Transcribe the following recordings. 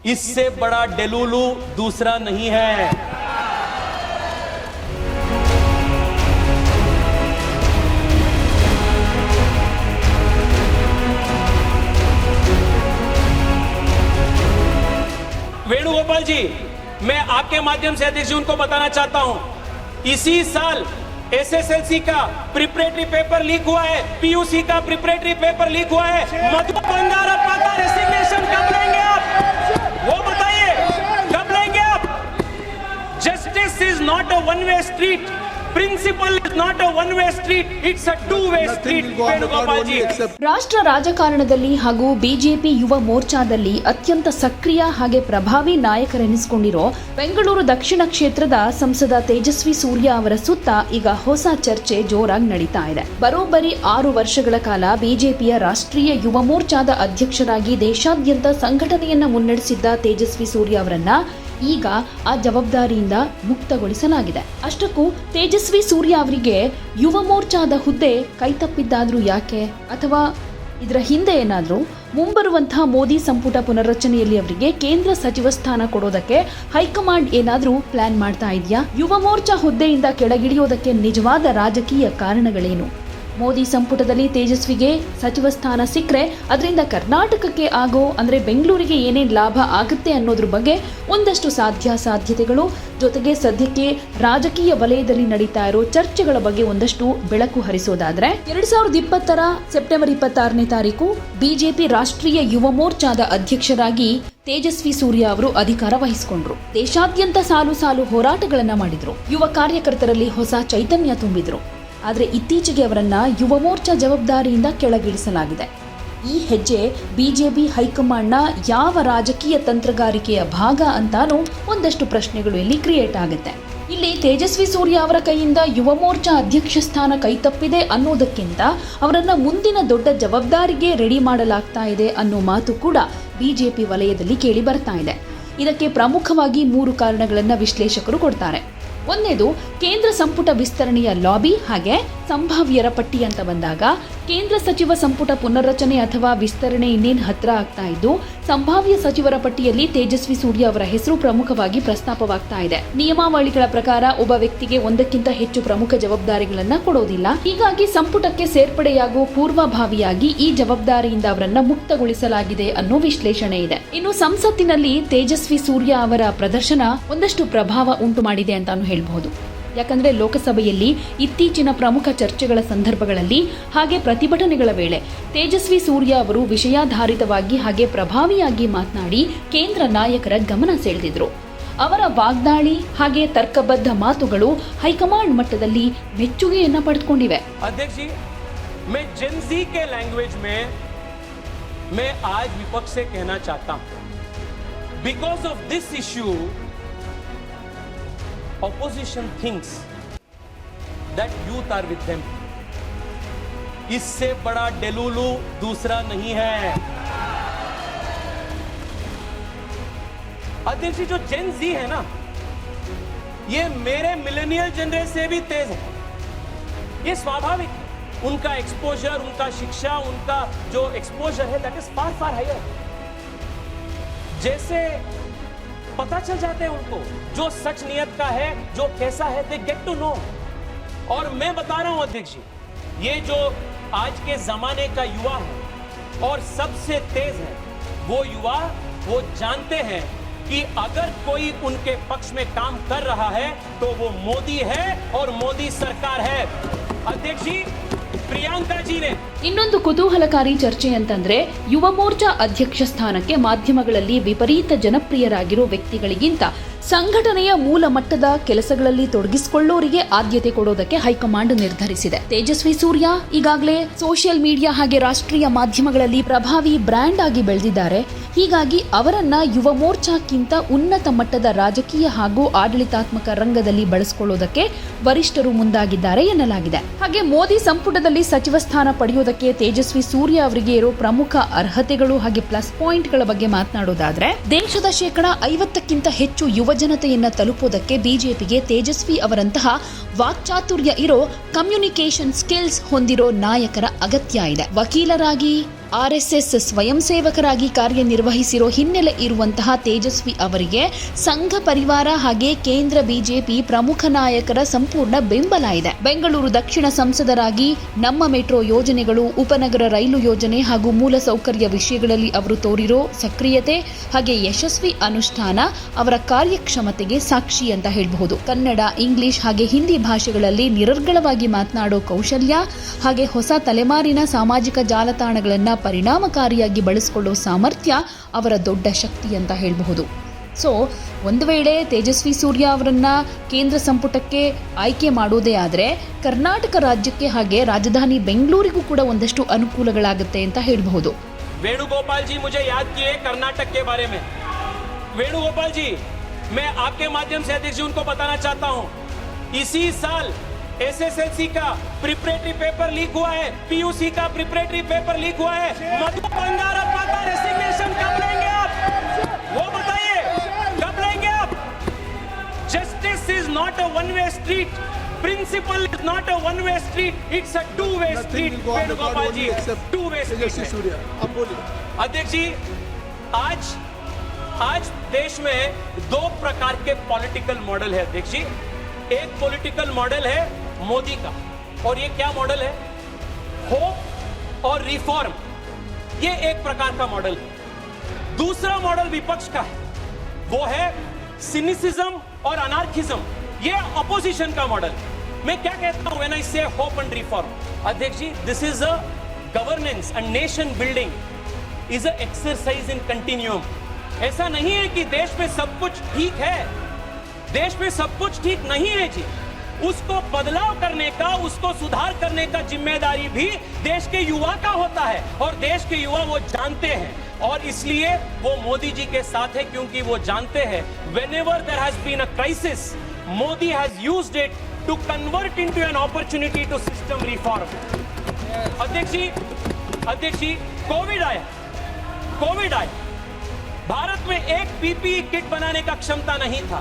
इससे बड़ा डेलुलू दूसरा नहीं है। वेणुगोपाल जी, मैं आपके माध्यम से अध्यक्ष जी उनको बताना चाहता हूं, इसी साल एसएसएलसी का प्रिपरेटरी पेपर लीक हुआ है, पीयूसी का प्रिपरेटरी पेपर लीक हुआ है। मधु बंगारप्पा का रेसिग्नेशन कब लेंगे आप, वो बताइए, कब लेंगे आप? Justice is not a one way street, principle is not a one way street, it's a two way street. Venugopal ji, ರಾಷ್ಟ್ರ ರಾಜಕಾರಣದಲ್ಲಿ ಹಾಗೂ ಬಿಜೆಪಿ ಯುವ ಮೋರ್ಚಾದಲ್ಲಿ ಅತ್ಯಂತ ಸಕ್ರಿಯ ಹಾಗೆ ಪ್ರಭಾವಿ ನಾಯಕರೆನಿಸಿಕೊಂಡಿರೋ ಬೆಂಗಳೂರು ದಕ್ಷಿಣ ಕ್ಷೇತ್ರದ ಸಂಸದ ತೇಜಸ್ವಿ ಸೂರ್ಯ ಅವರ ಸುತ್ತ ಈಗ ಹೊಸ ಚರ್ಚೆ ಜೋರಾಗಿ ನಡೀತಾ ಇದೆ. ಬರೋಬ್ಬರಿ 6 ವರ್ಷಗಳ ಕಾಲ ಬಿಜೆಪಿಯ ರಾಷ್ಟ್ರೀಯ ಯುವ ಮೋರ್ಚಾದ ಅಧ್ಯಕ್ಷರಾಗಿ ದೇಶಾದ್ಯಂತ ಸಂಘಟನೆಯನ್ನ ಮುನ್ನಡೆಸಿದ್ದ ತೇಜಸ್ವಿ ಸೂರ್ಯ ಅವರನ್ನ ಈಗ ಆ ಜವಾಬ್ದಾರಿಯಿಂದ ಮುಕ್ತಗೊಳಿಸಲಾಗಿದೆ. ಅಷ್ಟಕ್ಕೂ ತೇಜಸ್ವಿ ಸೂರ್ಯ ಅವರಿಗೆ ಯುವ ಮೋರ್ಚಾದ ಹುದ್ದೆ ಕೈತಪ್ಪಿದ್ದಾದ್ರೂ ಯಾಕೆ, ಅಥವಾ ಇದರ ಹಿಂದೆ ಏನಾದರೂ ಮುಂಬರುವಂತಹ ಮೋದಿ ಸಂಪುಟ ಪುನರ್ರಚನೆಯಲ್ಲಿ ಅವರಿಗೆ ಕೇಂದ್ರ ಸಚಿವ ಸ್ಥಾನ ಕೊಡೋದಕ್ಕೆ ಹೈಕಮಾಂಡ್ ಏನಾದರೂ ಪ್ಲಾನ್ ಮಾಡ್ತಾ ಇದೆಯಾ? ಯುವ ಮೋರ್ಚಾ ಹುದ್ದೆಯಿಂದ ಕೆಳಗಿಳಿಯೋದಕ್ಕೆ ನಿಜವಾದ ರಾಜಕೀಯ ಕಾರಣಗಳೇನು? ಮೋದಿ ಸಂಪುಟದಲ್ಲಿ ತೇಜಸ್ವಿಗೆ ಸಚಿವ ಸ್ಥಾನ ಸಿಕ್ಕರೆ ಅದರಿಂದ ಕರ್ನಾಟಕಕ್ಕೆ ಆಗೋ ಅಂದ್ರೆ ಬೆಂಗಳೂರಿಗೆ ಏನೇನು ಲಾಭ ಆಗುತ್ತೆ ಅನ್ನೋದ್ರ ಬಗ್ಗೆ ಒಂದಷ್ಟು ಸಾಧ್ಯತೆಗಳು, ಜೊತೆಗೆ ಸದ್ಯಕ್ಕೆ ರಾಜಕೀಯ ವಲಯದಲ್ಲಿ ನಡೀತಾ ಇರೋ ಚರ್ಚೆಗಳ ಬಗ್ಗೆ ಒಂದಷ್ಟು ಬೆಳಕು ಹರಿಸೋದಾದ್ರೆ 2020 ಸೆಪ್ಟೆಂಬರ್ 26ನೇ ತಾರೀಕು ಬಿಜೆಪಿ ರಾಷ್ಟ್ರೀಯ ಯುವ ಮೋರ್ಚಾದ ಅಧ್ಯಕ್ಷರಾಗಿ ತೇಜಸ್ವಿ ಸೂರ್ಯ ಅವರು ಅಧಿಕಾರ ವಹಿಸಿಕೊಂಡ್ರು. ದೇಶಾದ್ಯಂತ ಸಾಲು ಹೋರಾಟಗಳನ್ನ ಮಾಡಿದ್ರು. ಯುವ ಕಾರ್ಯಕರ್ತರಲ್ಲಿ ಹೊಸ ಚೈತನ್ಯ ತುಂಬಿದ್ರು. ಆದರೆ ಇತ್ತೀಚೆಗೆ ಅವರನ್ನ ಯುವ ಮೋರ್ಚಾ ಜವಾಬ್ದಾರಿಯಿಂದ ಕೆಳಗಿಳಿಸಲಾಗಿದೆ. ಈ ಹೆಜ್ಜೆ ಬಿಜೆಪಿ ಹೈಕಮಾಂಡ್ನ ಯಾವ ರಾಜಕೀಯ ತಂತ್ರಗಾರಿಕೆಯ ಭಾಗ ಅಂತಾನೂ ಒಂದಷ್ಟು ಪ್ರಶ್ನೆಗಳು ಇಲ್ಲಿ ಕ್ರಿಯೇಟ್ ಆಗುತ್ತೆ. ಇಲ್ಲಿ ತೇಜಸ್ವಿ ಸೂರ್ಯ ಅವರ ಕೈಯಿಂದ ಯುವ ಮೋರ್ಚಾ ಅಧ್ಯಕ್ಷ ಸ್ಥಾನ ಕೈತಪ್ಪಿದೆ ಅನ್ನೋದಕ್ಕಿಂತ ಅವರನ್ನ ಮುಂದಿನ ದೊಡ್ಡ ಜವಾಬ್ದಾರಿಗೆ ರೆಡಿ ಮಾಡಲಾಗ್ತಾ ಇದೆ ಅನ್ನೋ ಮಾತು ಕೂಡ ಬಿಜೆಪಿ ವಲಯದಲ್ಲಿ ಕೇಳಿ ಬರ್ತಾ ಇದೆ. ಇದಕ್ಕೆ ಪ್ರಮುಖವಾಗಿ 3 ಕಾರಣಗಳನ್ನ ವಿಶ್ಲೇಷಕರು ಕೊಡ್ತಾರೆ. ಒಂದನೇದು ಕೇಂದ್ರ ಸಂಪುಟ ವಿಸ್ತರಣೆಯ ಲಾಬಿ ಹಾಗೆ ಸಂಭಾವ್ಯರ ಪಟ್ಟಿ ಅಂತ ಬಂದಾಗ ಕೇಂದ್ರ ಸಚಿವ ಸಂಪುಟ ಪುನರ್ರಚನೆ ಅಥವಾ ವಿಸ್ತರಣೆ ಇನ್ನೇನು ಹತ್ರ ಆಗ್ತಾ ಇದ್ದು ಸಂಭಾವ್ಯ ಸಚಿವರ ಪಟ್ಟಿಯಲ್ಲಿ ತೇಜಸ್ವಿ ಸೂರ್ಯ ಅವರ ಹೆಸರು ಪ್ರಮುಖವಾಗಿ ಪ್ರಸ್ತಾಪವಾಗ್ತಾ ಇದೆ. ನಿಯಮಾವಳಿಗಳ ಪ್ರಕಾರ ಒಬ್ಬ ವ್ಯಕ್ತಿಗೆ ಒಂದಕ್ಕಿಂತ ಹೆಚ್ಚು ಪ್ರಮುಖ ಜವಾಬ್ದಾರಿಗಳನ್ನ ಕೊಡೋದಿಲ್ಲ. ಹೀಗಾಗಿ ಸಂಪುಟಕ್ಕೆ ಸೇರ್ಪಡೆಯಾಗುವ ಪೂರ್ವಭಾವಿಯಾಗಿ ಈ ಜವಾಬ್ದಾರಿಯಿಂದ ಅವರನ್ನ ಮುಕ್ತಗೊಳಿಸಲಾಗಿದೆ ಅನ್ನೋ ವಿಶ್ಲೇಷಣೆ ಇದೆ. ಇನ್ನು ಸಂಸತ್ತಿನಲ್ಲಿ ತೇಜಸ್ವಿ ಸೂರ್ಯ ಅವರ ಪ್ರದರ್ಶನ ಒಂದಷ್ಟು ಪ್ರಭಾವ ಉಂಟು ಮಾಡಿದೆ ಅಂತಾನು ಹೇಳಬಹುದು. ಯಾಕಂದ್ರೆ ಲೋಕಸಭೆಯಲ್ಲಿ ಇತ್ತೀಚಿನ ಪ್ರಮುಖ ಚರ್ಚೆಗಳ ಸಂದರ್ಭಗಳಲ್ಲಿ ಹಾಗೆ ಪ್ರತಿಭಟನೆಗಳ ವೇಳೆ ತೇಜಸ್ವಿ ಸೂರ್ಯ ಅವರು ವಿಷಯಾಧಾರಿತವಾಗಿ ಹಾಗೆ ಪ್ರಭಾವಿಯಾಗಿ ಮಾತನಾಡಿ ಕೇಂದ್ರ ನಾಯಕರ ಗಮನ ಸೆಳೆದಿದ್ರು. ಅವರ ವಾಗ್ದಾಳಿ ಹಾಗೆ ತರ್ಕಬದ್ಧ ಮಾತುಗಳು ಹೈಕಮಾಂಡ್ ಮಟ್ಟದಲ್ಲಿ ಮೆಚ್ಚುಗೆಯನ್ನ ಪಡೆದುಕೊಂಡಿವೆ. अध्यक्ष जी, मैं जेन ज़ी के लैंग्वेज में मैं आज विपक्ष से कहना चाहता हूं, because of this issue opposition thinks that youth are with them. इससे बड़ा डेलुलू दूसरा नहीं है। अध्यक्ष जो जेन ज़ी है ना, ये मेरे मिलेनियल जनरेशन से भी तेज है। ये स्वाभाविक है। उनका एक्सपोजर, उनका शिक्षा, उनका जो एक्सपोजर है दैट इज फार हायर। जैसे पता चल जाते हैं उनको जो सच नियत का है, जो कैसा है, दे गेट टू नो। और मैं बता रहा हूं अध्यक्ष जी, ये जो आज के जमाने का युवा है और सबसे तेज है, वो युवा वो जानते हैं कि अगर कोई उनके पक्ष में काम कर रहा है तो वो मोदी है और मोदी सरकार है। अध्यक्ष जी, ಪ್ರಿಯಾಂಕಾ ಜೀನೆ ಇನ್ನೊಂದು ಕುತೂಹಲಕಾರಿ ಚರ್ಚೆ ಅಂತಂದ್ರೆ ಯುವ ಮೋರ್ಚಾ ಅಧ್ಯಕ್ಷ ಸ್ಥಾನಕ್ಕೆ ಮಾಧ್ಯಮಗಳಲ್ಲಿ ವಿಪರೀತ ಜನಪ್ರಿಯರಾಗಿರೋ ವ್ಯಕ್ತಿಗಳಿಗಿಂತ ಸಂಘಟನೆಯ ಮೂಲ ಮಟ್ಟದ ಕೆಲಸಗಳಲ್ಲಿ ತೊಡಗಿಸಿಕೊಳ್ಳೋರಿಗೆ ಆದ್ಯತೆ ಕೊಡೋದಕ್ಕೆ ಹೈಕಮಾಂಡ್ ನಿರ್ಧರಿಸಿದೆ. ತೇಜಸ್ವಿ ಸೂರ್ಯ ಈಗಾಗಲೇ ಸೋಷಿಯಲ್ ಮೀಡಿಯಾ ಹಾಗೆ ರಾಷ್ಟ್ರೀಯ ಮಾಧ್ಯಮಗಳಲ್ಲಿ ಪ್ರಭಾವಿ ಬ್ರ್ಯಾಂಡ್ ಆಗಿ ಬೆಳೆದಿದ್ದಾರೆ. ಹೀಗಾಗಿ ಅವರನ್ನ ಯುವ ಮೋರ್ಚಾಕ್ಕಿಂತ ಉನ್ನತ ಮಟ್ಟದ ರಾಜಕೀಯ ಹಾಗೂ ಆಡಳಿತಾತ್ಮಕ ರಂಗದಲ್ಲಿ ಬಳಸಿಕೊಳ್ಳೋದಕ್ಕೆ ವರಿಷ್ಠರು ಮುಂದಾಗಿದ್ದಾರೆ ಎನ್ನಲಾಗಿದೆ. ಹಾಗೆ ಮೋದಿ ಸಂಪುಟದಲ್ಲಿ ಸಚಿವ ಸ್ಥಾನ ಪಡೆಯೋದಕ್ಕೆ ತೇಜಸ್ವಿ ಸೂರ್ಯ ಅವರಿಗೆ ಇರೋ ಪ್ರಮುಖ ಅರ್ಹತೆಗಳು ಹಾಗೆ ಪ್ಲಸ್ ಪಾಯಿಂಟ್ಗಳ ಬಗ್ಗೆ ಮಾತನಾಡೋದಾದ್ರೆ ದೇಶದ 50% ಹೆಚ್ಚು ಯುವ ಜನತೆಯನ್ನ ತಲುಪೋದಕ್ಕೆ ಬಿಜೆಪಿಗೆ ತೇಜಸ್ವಿ ಅವರಂತಹ ವಾಕ್ಚಾತುರ್ಯ ಇರೋ ಕಮ್ಯುನಿಕೇಷನ್ ಸ್ಕಿಲ್ಸ್ ಹೊಂದಿರೋ ನಾಯಕರ ಅಗತ್ಯ ಇದೆ. ವಕೀಲರಾಗಿ ಆರ್ಎಸ್ಎಸ್ ಸ್ವಯಂ ಸೇವಕರಾಗಿ ಕಾರ್ಯನಿರ್ವಹಿಸಿರೋ ಹಿನ್ನೆಲೆ ಇರುವಂತಹ ತೇಜಸ್ವಿ ಅವರಿಗೆ ಸಂಘ ಪರಿವಾರ ಹಾಗೆ ಕೇಂದ್ರ ಬಿಜೆಪಿ ಪ್ರಮುಖ ನಾಯಕರ ಸಂಪೂರ್ಣ ಬೆಂಬಲ ಇದೆ. ಬೆಂಗಳೂರು ದಕ್ಷಿಣ ಸಂಸದರಾಗಿ ನಮ್ಮ ಮೆಟ್ರೋ ಯೋಜನೆಗಳು, ಉಪನಗರ ರೈಲು ಯೋಜನೆ ಹಾಗೂ ಮೂಲಸೌಕರ್ಯ ವಿಷಯಗಳಲ್ಲಿ ಅವರು ತೋರಿರೋ ಸಕ್ರಿಯತೆ ಹಾಗೆ ಯಶಸ್ವಿ ಅನುಷ್ಠಾನ ಅವರ ಕಾರ್ಯಕ್ಷಮತೆಗೆ ಸಾಕ್ಷಿ ಅಂತ ಹೇಳಬಹುದು. ಕನ್ನಡ, ಇಂಗ್ಲಿಷ್ ಹಾಗೆ ಹಿಂದಿ ಭಾಷೆಗಳಲ್ಲಿ ನಿರರ್ಗಳವಾಗಿ ಮಾತನಾಡೋ ಕೌಶಲ್ಯ ಹಾಗೆ ಹೊಸ ತಲೆಮಾರಿನ ಸಾಮಾಜಿಕ ಜಾಲತಾಣಗಳನ್ನು ಪರಿಣಾಮಕಾರಿಯಾಗಿ ಬಳಸಿಕೊಳ್ಳೋ ಸಾಮರ್ಥ್ಯ ಅವರ ದೊಡ್ಡ ಶಕ್ತಿ ಅಂತ ಹೇಳಬಹುದು. ಸೊ ಒಂದು ವೇಳೆ ತೇಜಸ್ವಿ ಸೂರ್ಯ ಅವರನ್ನ ಕೇಂದ್ರ ಸಂಪುಟಕ್ಕೆ ಆಯ್ಕೆ ಮಾಡೋದೇ ಆದರೆ ಕರ್ನಾಟಕ ರಾಜ್ಯಕ್ಕೆ ಹಾಗೆ ರಾಜಧಾನಿ ಬೆಂಗಳೂರಿಗೂ ಕೂಡ ಒಂದಷ್ಟು ಅನುಕೂಲಗಳಾಗುತ್ತೆ ಅಂತ ಹೇಳಬಹುದು. वेणुगोपाल जी मुझे याद किए कर्नाटक के बारे में. वेणुगोपाल जी, मैं आपके माध्यम से अध्यक्ष जी उनको बताना चाहता हूं, इसी साल एसएसएलसी का प्रिपरेटरी पेपर लीक हुआ है, पीयूसी का प्रिपरेटरी पेपर लीक हुआ है. मधु बंगारप्पा का रेसिग्नेशन कब लेंगे आप? वो बताइए, कब लेंगे आप? Justice is not a one way street. Principle is not a one-way street, it's a two-way street. Venugopal ji, two-way street. अध्यक्ष जी, आज देश में दो प्रकार के पॉलिटिकल मॉडल है अध्यक्ष जी. एक पॉलिटिकल मॉडल है मोदी का, और ये क्या मॉडल है? होप और रिफॉर्म. ये एक प्रकार का मॉडल है. दूसरा मॉडल विपक्ष का है, वो है सिनिसिज्म और अनार्किज्म. ये अपोजिशन का मॉडल. मैं क्या कहता हूं व्हेन आई से होप एंड रिफॉर्म? अध्यक्ष जी, this is a governance and nation building is a exercise in continuum. ऐसा नहीं है कि देश में सब कुछ ठीक है. देश में सब कुछ ठीक नहीं है जी. उसको बदलाव करने का, उसको सुधार करने का जिम्मेदारी भी देश के युवा का होता है, और देश के युवा वो जानते हैं, और इसलिए वो मोदी जी के साथ है, क्योंकि वो जानते हैं whenever there has been a crisis, Modi has used it to convert into an opportunity to system reform. अध्यक्ष जी, कोविड आया. भारत में एक पीपीई किट बनाने का क्षमता नहीं था.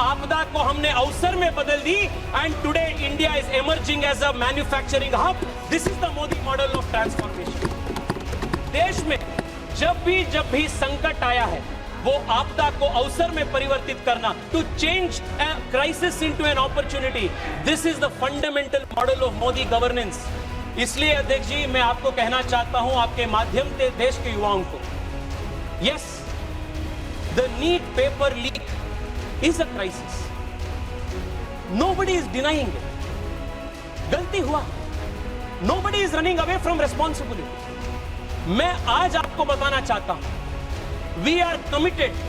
आपदा को हमने अवसर में बदल दी, and today India is emerging as a manufacturing hub. This is the Modi model of transformation. देश में जब भी संकट आया है, वो आपदा को अवसर में परिवर्तित करना, to change a crisis into an opportunity. This is the fundamental model of Modi governance. इसलिए अध्यक्ष जी, मैं आपको कहना चाहता हूं आपके माध्यम से देश के युवाओं को, yes, the NEET paper leak is a crisis. Nobody is denying it. गलती हुआ. Nobody is running away from responsibility. मैं आज आपको बताना चाहता हूं, we are committed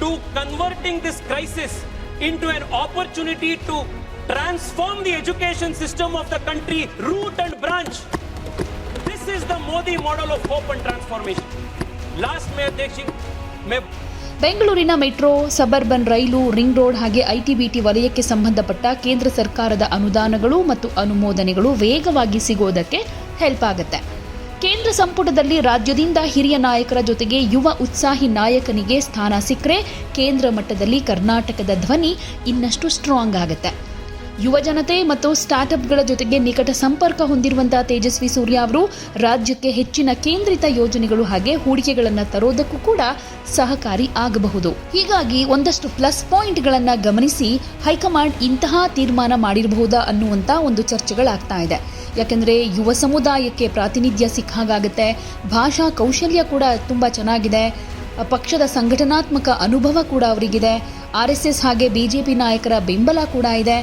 to converting this crisis into an opportunity to transform the education system of the country, root and branch. This is the Modi model of hope and transformation. Last में अध्यक्ष जी, मैं ಬೆಂಗಳೂರಿನ metro, suburban ರೈಲು, ring road ಹಾಗೆ IT BT ವಲಯಕ್ಕೆ ಸಂಬಂಧಪಟ್ಟ ಕೇಂದ್ರ ಸರ್ಕಾರದ ಅನುದಾನಗಳು ಮತ್ತು ಅನುಮೋದನೆಗಳು ವೇಗವಾಗಿ ಸಿಗೋದಕ್ಕೆ ಹೆಲ್ಪ್ ಆಗುತ್ತೆ. ಕೇಂದ್ರ ಸಂಪುಟದಲ್ಲಿ ರಾಜ್ಯದಿಂದ ಹಿರಿಯ ನಾಯಕರ ಜೊತೆಗೆ ಯುವ ಉತ್ಸಾಹಿ ನಾಯಕನಿಗೆ ಸ್ಥಾನ ಸಿಕ್ಕರೆ ಕೇಂದ್ರ ಮಟ್ಟದಲ್ಲಿ ಕರ್ನಾಟಕದ ಧ್ವನಿ ಇನ್ನಷ್ಟು ಸ್ಟ್ರಾಂಗ್ ಆಗುತ್ತೆ. ಯುವ ಜನತೆ ಮತ್ತು ಸ್ಟಾರ್ಟ್ಅಪ್ಗಳ ಜೊತೆಗೆ ನಿಕಟ ಸಂಪರ್ಕ ಹೊಂದಿರುವಂತಹ ತೇಜಸ್ವಿ ಸೂರ್ಯ ಅವರು ರಾಜ್ಯಕ್ಕೆ ಹೆಚ್ಚಿನ ಕೇಂದ್ರಿತ ಯೋಜನೆಗಳು ಹಾಗೆ ಹೂಡಿಕೆಗಳನ್ನು ತರೋದಕ್ಕೂ ಕೂಡ ಸಹಕಾರಿ ಆಗಬಹುದು. ಹೀಗಾಗಿ ಒಂದಷ್ಟು ಪ್ಲಸ್ ಪಾಯಿಂಟ್ಗಳನ್ನು ಗಮನಿಸಿ ಹೈಕಮಾಂಡ್ ಇಂತಹ ತೀರ್ಮಾನ ಮಾಡಿರಬಹುದಾ ಅನ್ನುವಂಥ ಒಂದು ಚರ್ಚೆಗಳಾಗ್ತಾ ಇದೆ. ಯಾಕೆಂದರೆ ಯುವ ಸಮುದಾಯಕ್ಕೆ ಪ್ರಾತಿನಿಧ್ಯ ಸಿಕ್ಕ ಹಾಗಾಗುತ್ತೆ, ಭಾಷಾ ಕೌಶಲ್ಯ ಕೂಡ ತುಂಬ ಚೆನ್ನಾಗಿದೆ, ಪಕ್ಷದ ಸಂಘಟನಾತ್ಮಕ ಅನುಭವ ಕೂಡ ಅವರಿಗಿದೆ, RSS ಹಾಗೆ BJP ನಾಯಕರ ಬೆಂಬಲ ಕೂಡ ಇದೆ.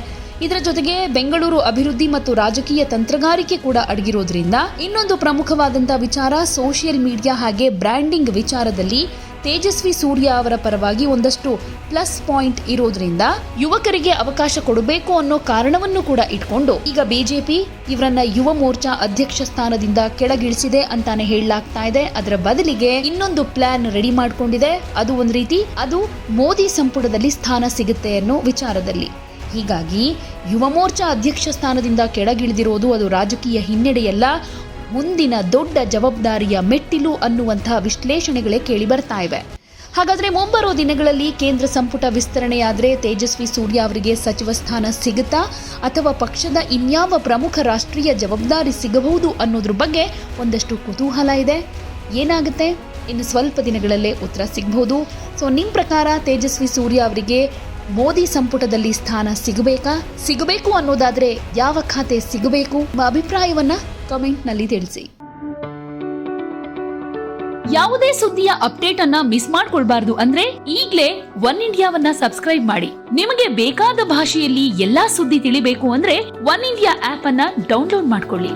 ಇದರ ಜೊತೆಗೆ ಬೆಂಗಳೂರು ಅಭಿವೃದ್ಧಿ ಮತ್ತು ರಾಜಕೀಯ ತಂತ್ರಗಾರಿಕೆ ಕೂಡ ಅಡಗಿರೋದ್ರಿಂದ ಇನ್ನೊಂದು ಪ್ರಮುಖವಾದಂಥ ವಿಚಾರ ಸೋಷಿಯಲ್ ಮೀಡಿಯಾ ಹಾಗೆ ಬ್ರ್ಯಾಂಡಿಂಗ್ ವಿಚಾರದಲ್ಲಿ ತೇಜಸ್ವಿ ಸೂರ್ಯ ಅವರ ಪರವಾಗಿ ಒಂದಷ್ಟು ಪ್ಲಸ್ ಪಾಯಿಂಟ್ ಇರೋದ್ರಿಂದ ಯುವಕರಿಗೆ ಅವಕಾಶ ಕೊಡಬೇಕು ಅನ್ನೋ ಕಾರಣವನ್ನು ಕೂಡ ಇಟ್ಕೊಂಡು ಈಗ ಬಿಜೆಪಿ ಇವರನ್ನ ಯುವ ಮೋರ್ಚಾ ಅಧ್ಯಕ್ಷ ಸ್ಥಾನದಿಂದ ಕೆಳಗಿಳಿಸಿದೆ ಅಂತಾನೆ ಹೇಳಲಾಗ್ತಾ ಇದೆ. ಅದರ ಬದಲಿಗೆ ಇನ್ನೊಂದು ಪ್ಲಾನ್ ರೆಡಿ ಮಾಡ್ಕೊಂಡಿದೆ. ಅದು ಒಂದು ರೀತಿ ಅದು ಮೋದಿ ಸಂಪುಟದಲ್ಲಿ ಸ್ಥಾನ ಸಿಗುತ್ತೆ ಅನ್ನೋ ವಿಚಾರದಲ್ಲಿ. ಹೀಗಾಗಿ ಯುವ ಮೋರ್ಚಾ ಅಧ್ಯಕ್ಷ ಸ್ಥಾನದಿಂದ ಕೆಳಗಿಳಿದಿರೋದು ಅದು ರಾಜಕೀಯ ಹಿನ್ನಡೆಯಲ್ಲ, ಮುಂದಿನ ದೊಡ್ಡ ಜವಾಬ್ದಾರಿಯ ಮೆಟ್ಟಿಲು ಅನ್ನುವಂತಹ ವಿಶ್ಲೇಷಣೆಗಳೇ ಕೇಳಿ ಬರ್ತಾ ಇವೆ. ಹಾಗಾದ್ರೆ ಮುಂಬರುವ ದಿನಗಳಲ್ಲಿ ಕೇಂದ್ರ ಸಂಪುಟ ವಿಸ್ತರಣೆಯಾದರೆ ತೇಜಸ್ವಿ ಸೂರ್ಯ ಅವರಿಗೆ ಸಚಿವ ಸ್ಥಾನ ಸಿಗುತ್ತಾ ಅಥವಾ ಪಕ್ಷದ ಇನ್ಯಾವ ಪ್ರಮುಖ ರಾಷ್ಟ್ರೀಯ ಜವಾಬ್ದಾರಿ ಸಿಗಬಹುದು ಅನ್ನೋದ್ರ ಬಗ್ಗೆ ಒಂದಷ್ಟು ಕುತೂಹಲ ಇದೆ. ಏನಾಗುತ್ತೆ ಇನ್ನು ಸ್ವಲ್ಪ ದಿನಗಳಲ್ಲೇ ಉತ್ತರ ಸಿಗಬಹುದು. ಸೊ ನಿಮ್ಮ ಪ್ರಕಾರ ತೇಜಸ್ವಿ ಸೂರ್ಯ ಅವರಿಗೆ ಮೋದಿ ಸಂಪುಟದಲ್ಲಿ ಸ್ಥಾನ ಸಿಗಬೇಕು ಅನ್ನೋದಾದ್ರೆ ಯಾವ ಖಾತೆ ಸಿಗಬೇಕು? ನಿಮ್ಮ ಅಭಿಪ್ರಾಯವನ್ನ ಕಮೆಂಟ್ನಲ್ಲಿ ತಿಳಿಸಿ. ಯಾವುದೇ ಸುದ್ದಿಯ ಅಪ್ಡೇಟ್ ಅನ್ನ ಮಿಸ್ ಮಾಡ್ಕೊಳ್ಬಾರ್ದು ಅಂದ್ರೆ ಈಗ್ಲೇ ಒನ್ ಇಂಡಿಯಾವನ್ನ ಸಬ್ಸ್ಕ್ರೈಬ್ ಮಾಡಿ. ನಿಮಗೆ ಬೇಕಾದ ಭಾಷೆಯಲ್ಲಿ ಎಲ್ಲಾ ಸುದ್ದಿ ತಿಳಿಬೇಕು ಅಂದ್ರೆ ಒನ್ ಇಂಡಿಯಾ ಆಪ್ ಅನ್ನ ಡೌನ್ಲೋಡ್ ಮಾಡ್ಕೊಳ್ಳಿ.